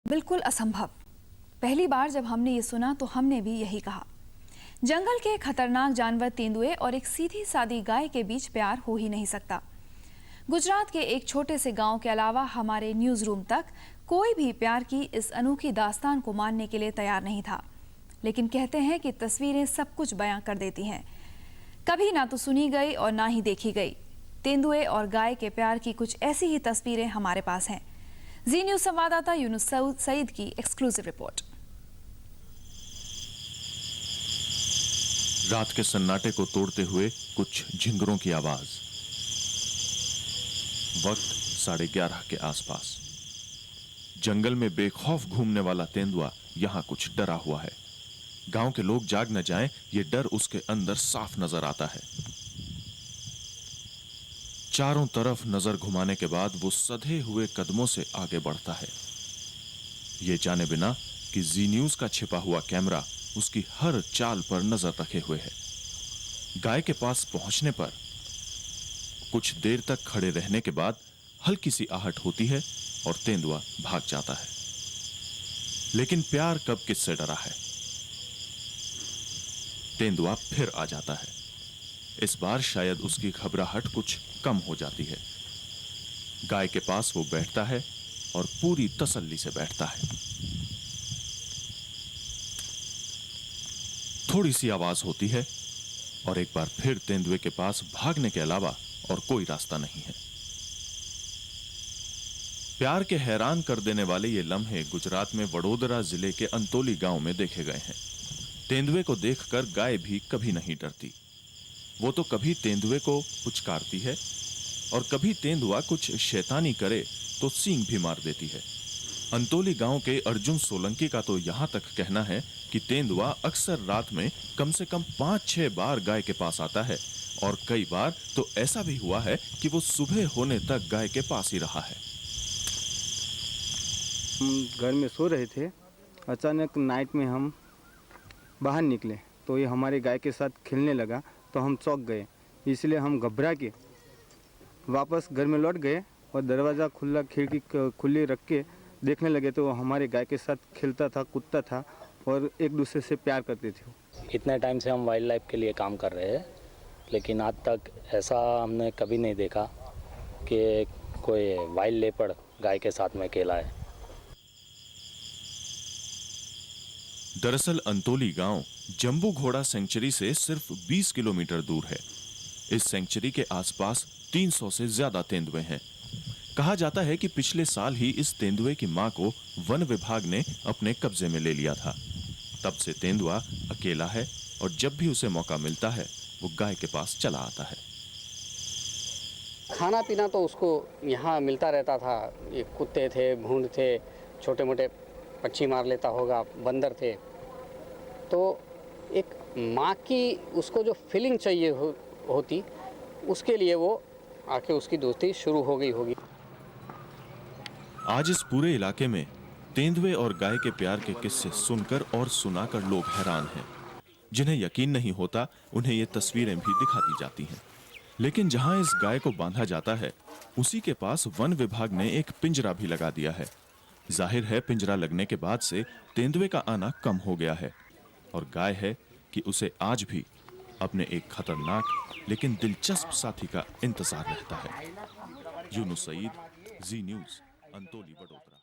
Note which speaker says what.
Speaker 1: बिल्कुल असंभव। पहली बार जब हमने ये सुना तो हमने भी यही कहा। जंगल के खतरनाक जानवर तेंदुए और एक सीधी सादी गाय के बीच प्यार हो ही नहीं सकता। गुजरात के एक छोटे से गांव के अलावा हमारे न्यूज रूम तक कोई भी प्यार की इस अनोखी दास्तान को मानने के लिए तैयार नहीं था। लेकिन कहते हैं कि तस्वीरें सब कुछ बयां कर देती हैं। कभी ना तो सुनी गई और ना ही देखी गई तेंदुए और गाय के प्यार की कुछ ऐसी ही तस्वीरें हमारे पास हैं। जी न्यूज संवाददाता यूनुस सईद की एक्सक्लूसिव रिपोर्ट।
Speaker 2: रात के सन्नाटे को तोड़ते हुए कुछ झिंगुरों की आवाज। वक्त 11:30 के आसपास। जंगल में बेखौफ घूमने वाला तेंदुआ यहां कुछ डरा हुआ है। गांव के लोग जाग न जाएं, ये डर उसके अंदर साफ नजर आता है। चारों तरफ नजर घुमाने के बाद वो सधे हुए कदमों से आगे बढ़ता है, ये जाने बिना कि जी न्यूज का छिपा हुआ कैमरा उसकी हर चाल पर नजर रखे हुए है। गाय के पास पहुंचने पर कुछ देर तक खड़े रहने के बाद हल्की सी आहट होती है और तेंदुआ भाग जाता है। लेकिन प्यार कब किससे डरा है। तेंदुआ फिर आ जाता है। इस बार शायद उसकी घबराहट कुछ कम हो जाती है। गाय के पास वो बैठता है और पूरी तसल्ली से बैठता है। थोड़ी सी आवाज होती है और एक बार फिर तेंदुए के पास भागने के अलावा और कोई रास्ता नहीं है। प्यार के हैरान कर देने वाले ये लम्हे गुजरात में वडोदरा जिले के अंतोली गांव में देखे गए हैं। तेंदुए को देखकर गाय भी कभी नहीं डरती। वो तो कभी तेंदुए को पुचकारती है और कभी तेंदुआ कुछ शैतानी करे तो सींग भी मार देती है। अंतोली गांव के अर्जुन सोलंकी का तो यहां तक कहना है कि तेंदुआ अक्सर रात में कम से कम 5-6 बार गाय के पास आता है और कई बार तो ऐसा भी हुआ है कि वो सुबह होने तक गाय के पास ही रहा है।
Speaker 3: हम घर में सो रहे थे, अचानक नाइट में हम बाहर निकले तो ये हमारे गाय के साथ खेलने लगा तो हम चौंक गए। इसलिए हम घबरा के वापस घर में लौट गए और दरवाज़ा खुला, खिड़की खुली रख के देखने लगे तो वो हमारे गाय के साथ खेलता था, कूदता था और एक दूसरे से प्यार करते थे।
Speaker 4: इतने टाइम से हम वाइल्ड लाइफ के लिए काम कर रहे हैं, लेकिन आज तक ऐसा हमने कभी नहीं देखा कि कोई वाइल्ड लेपर्ड गाय के साथ में खेला है।
Speaker 2: दरअसल अंतोली गांव जंबू घोड़ा सेंचुरी से सिर्फ 20 किलोमीटर दूर है। इस सेंचुरी के आसपास 300 से ज्यादा तेंदुए हैं। कहा जाता है कि पिछले साल ही इस तेंदुए की मां को वन विभाग ने अपने कब्जे में ले लिया था। तब से तेंदुआ अकेला है और जब भी उसे मौका मिलता है वो गाय के पास चला आता है।
Speaker 5: खाना पीना तो उसको यहाँ मिलता रहता था। ये कुत्ते थे, भूंड थे, छोटे मोटे पक्षी मार लेता होगा, बंदर थे। तो एक माँ की उसको जो फीलिंग चाहिए होती, उसके लिए वो आके उसकी दोस्ती शुरू हो गई होगी।
Speaker 2: आज इस पूरे इलाके में तेंदुए और गाय के प्यार के किस्से सुनकर और सुनाकर लोग हैरान हैं। जिन्हें यकीन नहीं होता उन्हें ये तस्वीरें भी दिखा दी जाती हैं। लेकिन जहां इस गाय को बांधा जाता है उसी के पास वन विभाग ने एक पिंजरा भी लगा दिया है। जाहिर है पिंजरा लगने के बाद से तेंदुए का आना कम हो गया है और गाय है कि उसे आज भी अपने एक खतरनाक लेकिन दिलचस्प साथी का इंतजार रहता है। यूनुस सईद, जी न्यूज, अंतोली, वडोदरा।